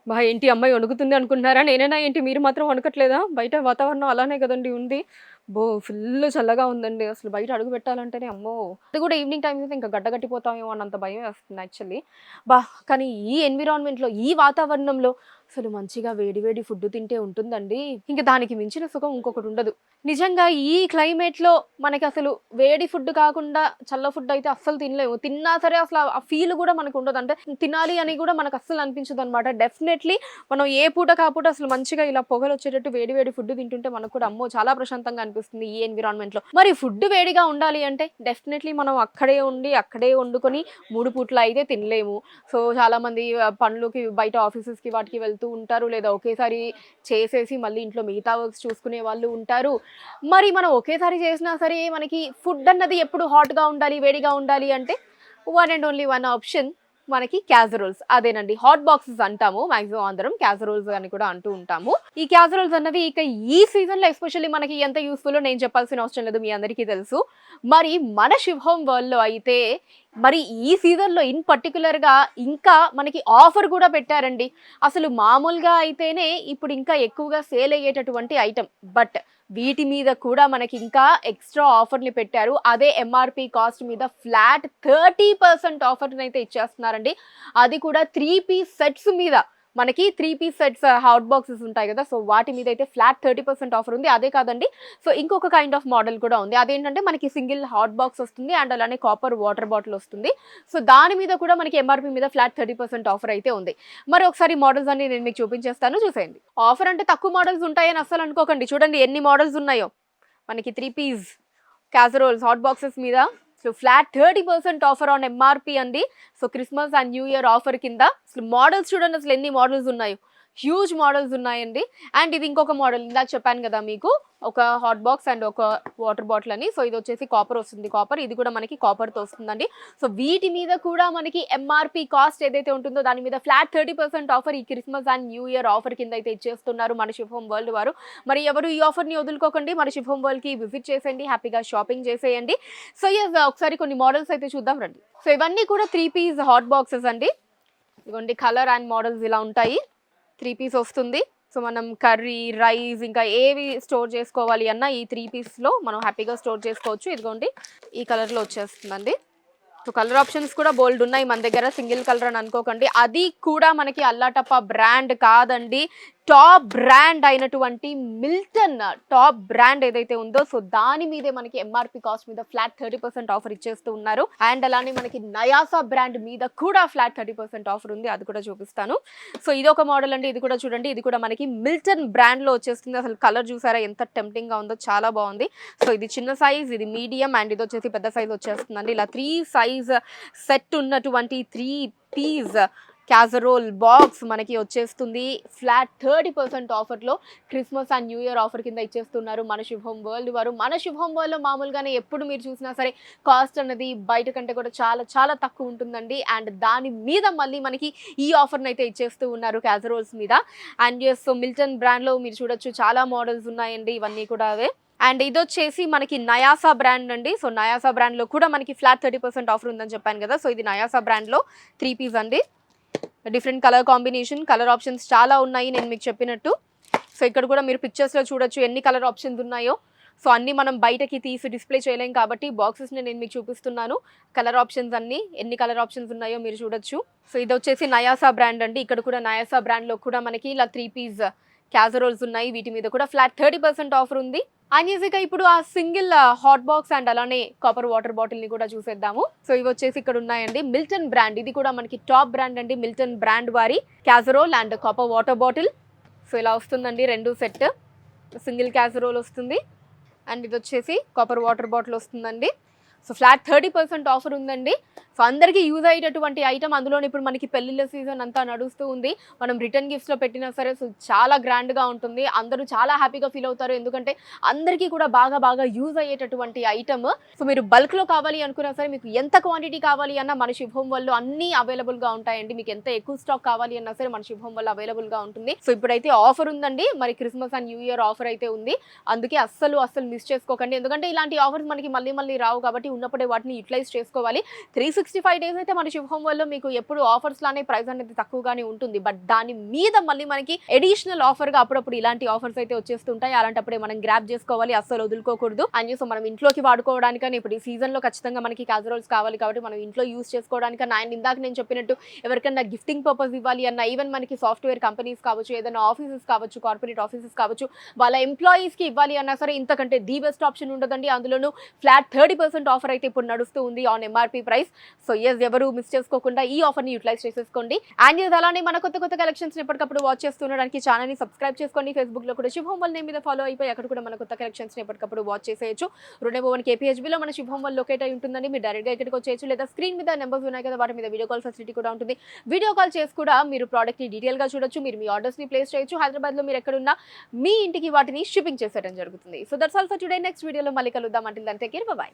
ఏంటి అమ్మాయి వణుకుతుంది అనుకుంటున్నారా? నేనేనా ఏంటి? మీరు మాత్రం వణకట్లేదా? బయట వాతావరణం అలానే కదండీ ఉంది. ఫుల్లు చల్లగా ఉందండి. అసలు బయట అడుగు పెట్టాలంటేనే అమ్మో! అది కూడా ఈవినింగ్ టైమ్స్ అయితే ఇంకా గడ్డ కట్టిపోతామేమో అన్నంత భయమేస్తుంది యాక్చువల్లీ. అబ్బా! కానీ ఈ ఎన్విరాన్మెంట్‌లో, ఈ వాతావరణంలో అసలు మంచిగా వేడి వేడి ఫుడ్ తింటే ఉంటుందండి. ఇంక దానికి మించిన సుఖం ఇంకొకటుండదు. నిజంగా ఈ క్లైమేట్‌లో మనకసలు వేడి ఫుడ్ కాకుండా చల్ల ఫుడ్ అయితే అస్సలు తినలేము. తిన్నా సరే అసలు ఆ ఫీల్ గూడా మనకుండదు. అంటే తినాలి అని గూడా మనకస్సలు అనిపించదనమాట. డెఫినెట్‌లీ మనం ఏ పూటకి ఆ పూట అసలు మంచిగా ఇలా పొగలొచ్చేటట్టు వేడి వేడి ఫుడ్ తింటుంటే మనకు కూడా అమ్మో! చాలా ప్రశాంతంగా అనిపిస్తుంది ఈ ఎన్విరాన్మెంట్‌లో. మరి ఫుడ్ వేడిగా ఉండాలి అంటే డెఫినెట్‌లీ మనం అక్కడే ఉండి, అక్కడే వండుకొని 3 పూట్ల అయితే తినలేము. సో, చాలామంది పనులకి బయట ఆఫీసెస్‌కి వాటికి వెళ్తూ ఉంటారు. లేదా ఒకేసారి చేసేసి మళ్ళీ ఇంట్లో మిగతా వర్క్స్ చూసుకునే వాళ్ళు ఉంటారు. మరి మనం ఒకేసారి చేసినా సరే మనకి ఫుడ్ అన్నది ఎప్పుడు హాట్‌గా ఉండాలి, వేడిగా ఉండాలి అంటే one and only one option మనకి క్యాసరోల్స్. అదేనండి. హాట్ బాక్సెస్ అంటాము మాక్సిమం అందరం. క్యాసరోల్స్ అని కూడా అంటూ ఉంటాము. ఈ క్యాసరోల్స్ అన్నవి ఇక ఈ సీజన్‌లో ఎస్పెషల్లీ మనకి ఎంత యూజ్‌ఫుల్లో నేను చెప్పాల్సిన అవసరం లేదు. మీ అందరికీ తెలుసు. మరి మన శుభ్ హోమ్ వరల్డ్‌లో అయితే మరి ఈ సీజన్‌లో ఇన్ పర్టిక్యులర్‌గా ఇంకా మనకి ఆఫర్ కూడా పెట్టారండి. అసలు మామూలుగా అయితేనే ఇప్పుడు ఇంకా ఎక్కువగా సేల్ అయ్యేటటువంటి ఐటెమ్. బట్ వీటి మీద కూడా మనకి ఇంకా ఎక్స్ట్రా ఆఫర్‌ని పెట్టారు. అదే ఎంఆర్‌పీ కాస్ట్ మీద ఫ్లాట్ 30% ఆఫర్‌నైతే ఇచ్చేస్తున్నారండి. అది కూడా 3 పీస్ సెట్స్ మీద. మనకి 3 పీస్ సెట్స్ హాట్ బాక్సెస్ ఉంటాయి కదా! సో, వాటి మీద అయితే ఫ్లాట్ 30% ఆఫర్ ఉంది. అదే కాదండి. సో, ఇంకొక కైండ్ ఆఫ్ మోడల్ కూడా ఉంది. అదేంటంటే మనకి సింగిల్ హాట్ బాక్స్ వస్తుంది. అండ్ అలానే కాపర్ వాటర్ బాటిల్ వస్తుంది. సో, దాని మీద కూడా మనకి ఎంఆర్‌పీ మీద ఫ్లాట్ 30% ఆఫర్ అయితే ఉంది. మరి ఒకసారి మోడల్స్ అన్ని నేను మీకు చూపించేస్తాను చూసేయండి. ఆఫర్ అంటే తక్కువ మోడల్స్ ఉంటాయని అస్సలు అనుకోకండి. చూడండి ఎన్ని మోడల్స్ ఉన్నాయో. మనకి 3 పీస్ క్యాసరోల్స్ హాట్ బాక్సెస్ మీద so flat 30% offer on MRP అండి. So Christmas and new year offer కింద అసలు మోడల్స్ చూడండి అసలు ఎన్ని మోడల్స్ ఉన్నాయో. హ్యూజ్ మోడల్స్ ఉన్నాయండి. అండ్ ఇది ఇంకొక మోడల్ ఇందాక చెప్పాను కదా మీకు. ఒక హాట్ బాక్స్ అండ్ ఒక వాటర్ బాటిల్ అని. సో ఇది వచ్చేసి కాపర్ వస్తుంది. కాపర్ ఇది కూడా మనకి కాపర్‌తో వస్తుందండి. సో వీటి మీద కూడా మనకి ఎంఆర్‌పీ కాస్ట్ ఏదైతే ఉంటుందో దాని మీద ఫ్లాట్ 30% ఆఫర్ ఈ Christmas and new year offer కింద అయితే ఇచ్చేస్తున్నారు మన శుభ్ హోమ్ వరల్డ్ వారు. మరి ఎవరు ఈ ఆఫర్‌ని వదులుకోకండి. మన శుభ్ హోమ్ వరల్డ్‌కి విజిట్ చేసేయండి. హ్యాపీగా షాపింగ్ చేసేయండి. సో యెస్ ఒకసారి కొన్ని మోడల్స్ అయితే చూద్దాం రండి. సో ఇవన్నీ కూడా 3 పీస్ హాట్ బాక్సెస్ అండి. ఇదిగోండి కలర్ అండ్ మోడల్స్ ఇలా ఉంటాయి. 3 పీస్ వస్తుంది. సో మనం కర్రీ, రైస్ ఇంకా ఏవి స్టోర్ చేసుకోవాలి అన్నా ఈ 3 పీస్‌లో మనం హ్యాపీగా స్టోర్ చేసుకోవచ్చు. ఇదిగోండి ఈ కలర్‌లో వచ్చేస్తుందండి. సో కలర్ ఆప్షన్స్ కూడా బోల్డ్ ఉన్నాయి మన దగ్గర. సింగిల్ కలర్ అని అనుకోకండి. అది కూడా మనకి అల్లాటప్ప బ్రాండ్ కాదండి. టాప్ బ్రాండ్ అయినటువంటి మిల్టన్ టాప్ బ్రాండ్ ఏదైతే ఉందో సో దాని మీదే మనకి ఎంఆర్‌పీ కాస్ట్ మీద ఫ్లాట్ 30% ఆఫర్ ఇచ్చేస్తూ ఉన్నారు. అండ్ అలానే మనకి నయాసా బ్రాండ్ మీద కూడా ఫ్లాట్ 30% ఆఫర్ ఉంది. అది కూడా చూపిస్తాను. సో ఇదొక మోడల్ అండి. ఇది కూడా చూడండి. ఇది కూడా మనకి మిల్టన్ బ్రాండ్‌లో వచ్చేస్తుంది. అసలు కలర్ చూసారా ఎంత టెంప్టింగ్‌గా ఉందో చాలా బాగుంది. సో ఇది చిన్న సైజ్, ఇది మీడియం అండ్ ఇది వచ్చేసి పెద్ద సైజ్ వచ్చేస్తుందండి. ఇలా 3 సైజ్ సెట్ ఉన్నటువంటి 3 పీస్ క్యాసరోల్ బాక్స్ మనకి వచ్చేస్తుంది. ఫ్లాట్ 30% ఆఫర్‌లో Christmas and new year offer కింద ఇచ్చేస్తున్నారు మన శుభ్ హోమ్ వరల్డ్ వారు. మన శుభ్ హోమ్ వరల్డ్‌లో మామూలుగానే ఎప్పుడు మీరు చూసినా సరే కాస్ట్ అన్నది బయట కంటే కూడా చాలా చాలా తక్కువ ఉంటుందండి. అండ్ దాని మీద మళ్ళీ మనకి ఈ ఆఫర్‌ని అయితే ఇచ్చేస్తూ ఉన్నారు క్యాసరోల్స్ మీద. అండ్ యెస్ మిల్టన్ బ్రాండ్‌లో మీరు చూడొచ్చు చాలా మోడల్స్ ఉన్నాయండి. ఇవన్నీ కూడా అవే. అండ్ ఇదొచ్చేసి మనకి నయాసా బ్రాండ్ అండి. సో నయాసా బ్రాండ్‌లో కూడా మనకి ఫ్లాట్ 30% ఆఫర్ ఉందని చెప్పాను కదా! సో ఇది నయాసా బ్రాండ్‌లో 3 పీస్ అండి. Different colour combination, colour options చాలా ఉన్నాయి నేను మీకు చెప్పినట్టు. సో ఇక్కడ కూడా మీరు పిక్చర్స్‌లో చూడొచ్చు ఎన్ని కలర్ ఆప్షన్స్ ఉన్నాయో. సో అన్నీ మనం బయటకి తీసి డిస్‌ప్లే చేయలేం కాబట్టి బాక్సెస్‌ని నేను మీకు చూపిస్తున్నాను. కలర్ ఆప్షన్స్ అన్నీ ఎన్ని కలర్ ఆప్షన్స్ ఉన్నాయో మీరు చూడొచ్చు. సో ఇదొచ్చేసి నయాసా బ్రాండ్ అండి. ఇక్కడ కూడా నయాసా బ్రాండ్‌లో కూడా మనకి ఇలా 3 పీస్ క్యాసరోల్స్ ఉన్నాయి. వీటి మీద కూడా ఫ్లాట్ 30% ఆఫర్ ఉంది. అండ్ ఈజీగా ఇప్పుడు ఆ సింగిల్ హాట్ బాక్స్ అండ్ అలానే కాపర్ వాటర్ బాటిల్‌ని కూడా చూసేద్దాము. సో ఇవి వచ్చేసి ఇక్కడ ఉన్నాయండి. మిల్టన్ బ్రాండ్ ఇది కూడా మనకి టాప్ బ్రాండ్ అండి. మిల్టన్ బ్రాండ్ వారి casserole and copper water bottle. So ఇలా వస్తుందండి 2 సెట్. సింగిల్ క్యాసరోల్ వస్తుంది. అండ్ ఇది వచ్చేసి కాపర్ వాటర్ బాటిల్ వస్తుందండి. సో ఫ్లాట్ 30% ఆఫర్ ఉందండి. సో అందరికీ యూజ్ అయ్యేటటువంటి ఐటమ్. అందులోనే ఇప్పుడు మనకి పెళ్లిళ్ళ సీజన్ అంతా నడుస్తూ ఉంది. మనం రిటర్న్ గిఫ్ట్స్‌లో పెట్టినా సరే సో చాలా గ్రాండ్‌గా ఉంటుంది. అందరూ చాలా హ్యాపీగా ఫీల్ అవుతారు. ఎందుకంటే అందరికీ కూడా బాగా యూజ్ అయ్యేటటువంటి ఐటమ్. సో మీరు బల్క్‌లో కావాలి అనుకున్నా సరే మీకు ఎంత క్వాంటిటీ కావాలి అన్నా మన శుభ్ హోమ్ వరల్డ్‌లో అన్నీ అవైలబుల్‌గా ఉంటాయండి. మీకు ఎంత ఎక్కువ స్టాక్ కావాలి అన్నా సరే మన శుభ్ హోమ్ వరల్డ్‌లో అవైలబుల్‌గా ఉంటుంది. సో ఇప్పుడైతే ఆఫర్ ఉందండి. మరి Christmas and new year offer అయితే ఉంది. అందుకే అస్సలు మిస్ చేసుకోకండి. ఎందుకంటే ఇలాంటి ఆఫర్స్ మనకి మళ్ళీ రావు కాబట్టి ఉన్నప్పుడే వాటిని యుటిలైజ్ చేసుకోవాలి. 365 డేస్ అయితే మన శుభం వల్ల మీకు ఎప్పుడు ఆఫర్స్ లానే ప్రైస్ అనేది తక్కువగానే ఉంటుంది. బట్ దాని మీద మళ్ళీ మనకి అడిషనల్ ఆఫర్ గా అప్పుడప్పుడు ఇలాంటి ఆఫర్స్ అయితే వచ్చేస్తుంటాయి. అలాంటప్పుడే మనం గ్రాప్ చేసుకోవాలి, అస్సలు వదులుకోకూడదు. అండ్ సో మనం ఇంట్లోకి వాడుకోవడానికని ఇప్పుడు ఈ సీజన్ లో ఖచ్చితంగా మనకి క్యాజరోల్స్ కావాలి కాబట్టి మనం ఇంట్లో యూస్ చేసుకోవడానికన్నా, అండ్ ఇందాక నేను చెప్పినట్టు ఎవరికన్నా గిఫ్టింగ్ పర్పస్ ఇవ్వాలి అన్న, ఈవెన్ మనకి సాఫ్ట్వేర్ కంపెనీస్ కావచ్చు, ఏదైనా ఆఫీసెస్ కావచ్చు, కార్పొరేట్ ఆఫీసెస్ కావచ్చు, వాళ్ళ ఎంప్లాయీస్ కి ఇవ్వాలి అన్నా సరే ఇంతకంటే ది బెస్ట్ ఆప్షన్ ఉండదండి. అందులోనూ ఫ్లాట్ 30% ఆఫర్ అయితే ఇప్పుడు నడుస్తూ ఉంది on MRP price. So yes, ఎవరు మిస్ చేసుకోకుండా ఈ ఆఫర్ ని యూటిలైజ్ చేసేసుకోండి. అండ్ ఇది అలానే మన కొత్త కలెక్షన్స్ ఎప్పటికప్పుడు వాచ్ చేస్తుండడానికి ఛానల్ ని సబ్స్క్రైబ్ చేసుకోండి. ఫేస్బుక్ లో కూడా శుభం వల్ నేమ్ మీద ఫాలో అయిపోయి అక్కడ కూడా మన కొత్త కలెక్షన్స్ ఎప్పటికప్పుడు వాచ్ చేసేయచ్చు. 201 KPHB లో మన శుభం వల్ లొకేట్ అయి ఉంటుందండి. మీరు డైరెక్ట్ గా ఇక్కడికి వచ్చేయచ్చు, లేదా స్క్రీన్ మీద నెంబర్స్ ఉన్నాయి కదా, వాటి మీద వీడియో కాల్ ఫెసిలిటీ కూడా ఉంటుంది. వీడియో కాల్ చేసి కూడా మీరు ప్రోడక్ట్ ని డీటెయిల్ గా చూడొచ్చు, మీరు మీ ఆర్డర్స్ ని ప్లేస్ చేయొచ్చు. హైదరాబాద్ లో మీరు ఎక్కడున్నా మీ ఇంటికి వాటిని షిప్పింగ్ చేసేయడం జరుగుతుంది. So that's all for today. Next వీడియోలో మళ్ళీ కలుద్దాం. Until then take care, bye by.